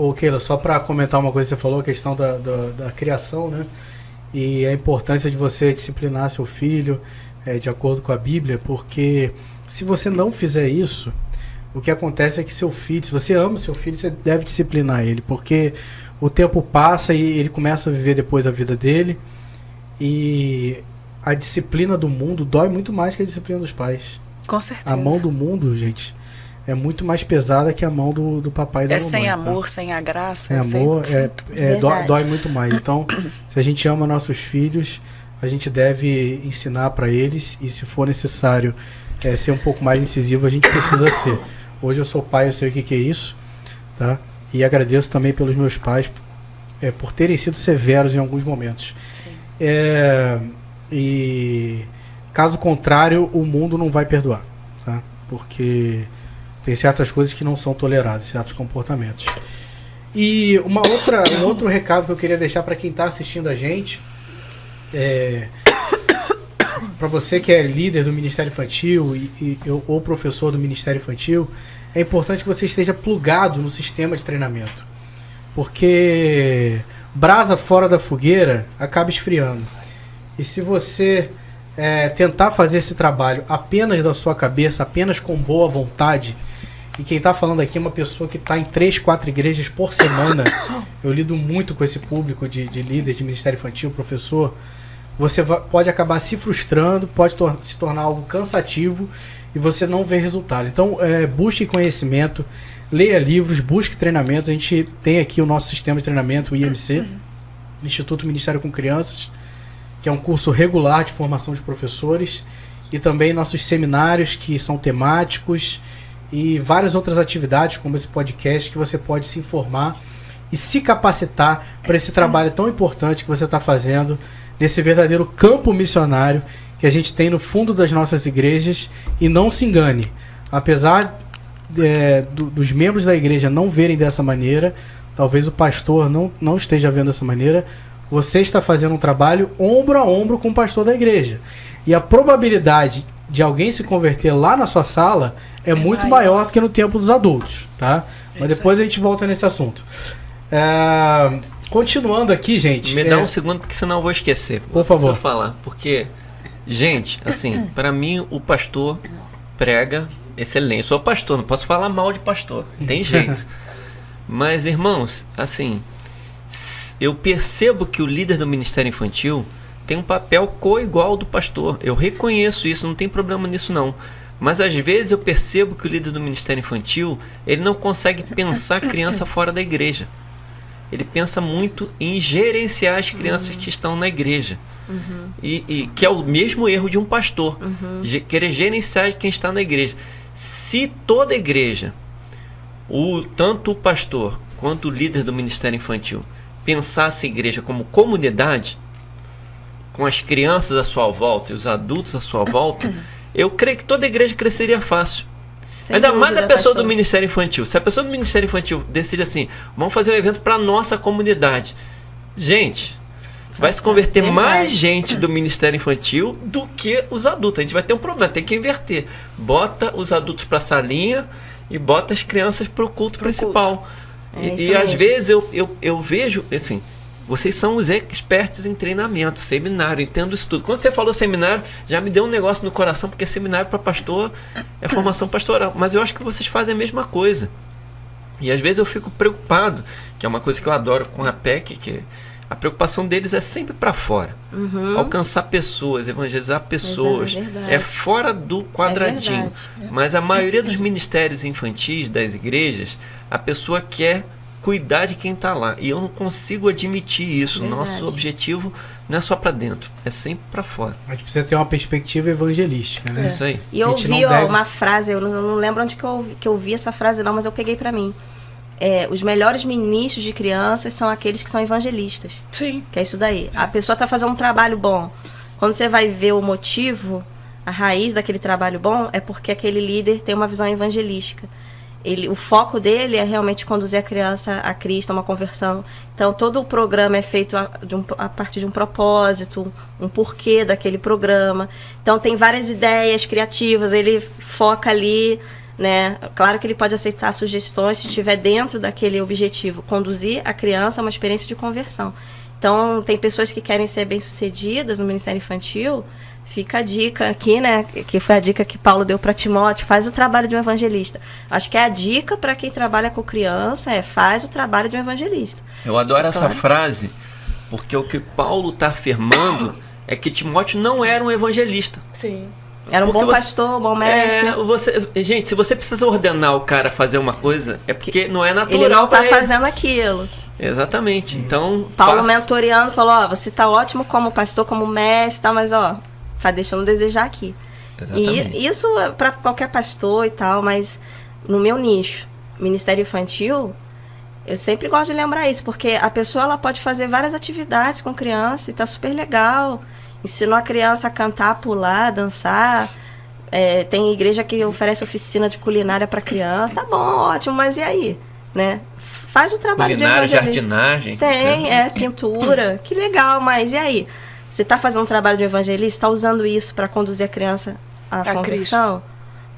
Ô, Keila, só para comentar uma coisa que você falou, a questão da criação, né? E a importância de você disciplinar seu filho de acordo com a Bíblia, porque se você não fizer isso, o que acontece é que seu filho, se você ama seu filho, você deve disciplinar ele, porque o tempo passa e ele começa a viver depois a vida dele, e a disciplina do mundo dói muito mais que a disciplina dos pais. Com certeza. A mão do mundo, gente, é muito mais pesada que a mão do papai e da mamãe. Sem tá? amor, sem a graça. Sem amor, dói muito mais. Então, se a gente ama nossos filhos, a gente deve ensinar para eles, e se for necessário ser um pouco mais incisivo, a gente precisa ser. Hoje eu sou pai, eu sei o que é isso, tá? E agradeço também pelos meus pais por terem sido severos em alguns momentos. E caso contrário, o mundo não vai perdoar, tá? Porque tem certas coisas que não são toleradas, certos comportamentos. E um outro recado que eu queria deixar para quem está assistindo a gente, para você que é líder do Ministério Infantil ou professor do Ministério Infantil, é importante que você esteja plugado no sistema de treinamento. Porque brasa fora da fogueira acaba esfriando. E se você tentar fazer esse trabalho apenas da sua cabeça, apenas com boa vontade, e quem está falando aqui é uma pessoa que está em 3, 4 igrejas por semana, eu lido muito com esse público de líder de Ministério Infantil, professor, você pode acabar se frustrando, pode se tornar algo cansativo e você não vê resultado. Então, busque conhecimento, leia livros, busque treinamentos. A gente tem aqui o nosso sistema de treinamento, o IMC, Instituto Ministério com Crianças, que é um curso regular de formação de professores, e também nossos seminários que são temáticos e várias outras atividades como esse podcast que você pode se informar e se capacitar para esse trabalho tão importante que você está fazendo nesse verdadeiro campo missionário que a gente tem no fundo das nossas igrejas. E não se engane, apesar dos membros da igreja não verem dessa maneira, talvez o pastor não esteja vendo dessa maneira, você está fazendo um trabalho ombro a ombro com o pastor da igreja. E a probabilidade de alguém se converter lá na sua sala é muito maior do que no templo dos adultos, tá? Mas depois a gente volta nesse assunto. Continuando aqui, gente... Me dá um segundo, porque senão eu vou esquecer. Por favor. Preciso falar, porque, gente, assim, para mim o pastor prega excelente. Eu sou pastor, não posso falar mal de pastor, tem jeito. Mas, irmãos, assim, eu percebo que o líder do Ministério Infantil tem um papel co-igual ao do pastor. Eu reconheço isso, não tem problema nisso não. Mas às vezes eu percebo que o líder do Ministério Infantil, ele não consegue pensar a criança fora da igreja. Ele pensa muito em gerenciar as crianças que estão na igreja. E que é o mesmo erro de um pastor, querer gerenciar quem está na igreja. Se toda a igreja, tanto o pastor quanto o líder do Ministério Infantil, pensasse a igreja como comunidade, com as crianças à sua volta e os adultos à sua volta, eu creio que toda a igreja cresceria fácil. Ainda mais a pessoa do Ministério Infantil. Se a pessoa do Ministério Infantil decide assim, vamos fazer um evento para a nossa comunidade. Gente, vai se converter mais gente do Ministério Infantil do que os adultos. A gente vai ter um problema, tem que inverter. Bota os adultos para a salinha e bota as crianças para o culto principal. E às vezes eu vejo, assim, vocês são os experts em treinamento, seminário, entendo isso tudo. Quando você falou seminário, já me deu um negócio no coração, porque seminário para pastor é formação pastoral. Mas eu acho que vocês fazem a mesma coisa. E às vezes eu fico preocupado, que é uma coisa que eu adoro com a PEC, que a preocupação deles é sempre para fora. Alcançar pessoas, evangelizar pessoas. É fora do quadradinho. Mas a maioria dos ministérios infantis das igrejas, a pessoa quer cuidar de quem está lá. E eu não consigo admitir isso. Nosso objetivo não é só para dentro, é sempre para fora. A gente precisa ter uma perspectiva evangelística, né? Isso aí. E eu ouvi uma frase, eu não lembro onde que eu vi essa frase não, mas eu peguei para mim. Os melhores ministros de crianças são aqueles que são evangelistas. Sim. Que é isso daí. A pessoa está fazendo um trabalho bom. Quando você vai ver o motivo, a raiz daquele trabalho bom, é porque aquele líder tem uma visão evangelística. O foco dele é realmente conduzir a criança a Cristo, a uma conversão. Então, todo o programa é feito a partir de um propósito, um porquê daquele programa. Então, tem várias ideias criativas, ele foca ali né? Claro que ele pode aceitar sugestões se estiver dentro daquele objetivo, conduzir a criança a uma experiência de conversão. Então, tem pessoas que querem ser bem-sucedidas no Ministério Infantil, fica a dica aqui, né? Que foi a dica que Paulo deu para Timóteo, faz o trabalho de um evangelista. Acho que é a dica para quem trabalha com criança, faz o trabalho de um evangelista. Eu adoro essa frase, porque o que Paulo está afirmando é que Timóteo não era um evangelista. Sim. Era um bom pastor, um bom mestre. Gente, se você precisa ordenar o cara a fazer uma coisa, é porque não é natural. Ele não está fazendo aquilo. Exatamente. Então, Paulo mentoreando falou, ó, você tá ótimo como pastor, como mestre, tá, mas ó, tá deixando a desejar aqui. Exatamente. E isso é para qualquer pastor e tal, mas no meu nicho, Ministério Infantil, eu sempre gosto de lembrar isso, porque a pessoa ela pode fazer várias atividades com criança e tá super legal. Ensinou a criança a cantar, pular, dançar. Tem igreja que oferece oficina de culinária para criança. Tá bom, ótimo, mas e aí? Né? Faz o trabalho culinária, de evangelista. jardinagem. Tem, pintura. Que legal, mas e aí? Você está fazendo um trabalho de evangelista, está usando isso para conduzir a criança à conversão? Cristo.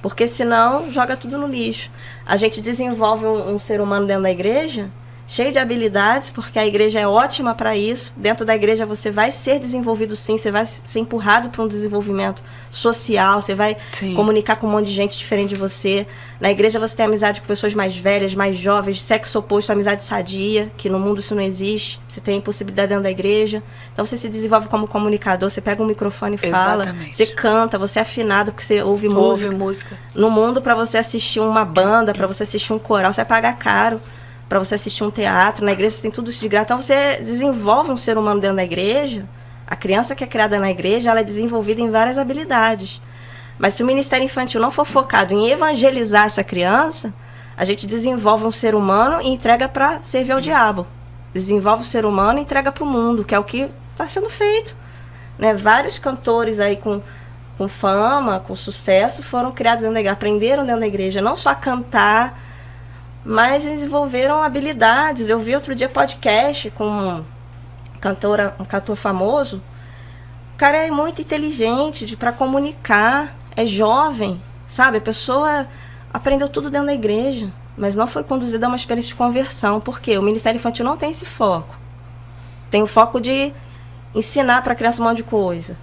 Porque senão joga tudo no lixo. A gente desenvolve um ser humano dentro da igreja cheio de habilidades, porque a igreja é ótima para isso. Dentro da igreja você vai ser desenvolvido sim, você vai ser empurrado para um desenvolvimento social, você vai comunicar com um monte de gente diferente de você. Na igreja você tem amizade com pessoas mais velhas, mais jovens, sexo oposto, amizade sadia, que no mundo isso não existe. Você tem possibilidade dentro da igreja. Então você se desenvolve como comunicador, você pega um microfone e fala. Exatamente. Você canta, você é afinado porque você ouve música. No mundo, para você assistir uma banda, para você assistir um coral, você vai pagar caro. Para você assistir um teatro, na igreja você tem tudo isso de graça. Então você desenvolve um ser humano dentro da igreja. A criança que é criada na igreja, ela é desenvolvida em várias habilidades. Mas se o Ministério Infantil não for focado em evangelizar essa criança, a gente desenvolve um ser humano e entrega para servir ao diabo. Desenvolve o ser humano e entrega para o mundo, que é o que está sendo feito. Né? Vários cantores aí com fama, com sucesso, foram criados dentro da igreja, aprenderam dentro da igreja, não só a cantar, mas desenvolveram habilidades. Eu vi outro dia podcast com um cantor famoso. O cara é muito inteligente para comunicar, é jovem, sabe? A pessoa aprendeu tudo dentro da igreja, mas não foi conduzida a uma experiência de conversão. Por quê? O Ministério Infantil não tem esse foco. Tem o foco de ensinar para a criança um monte de coisa.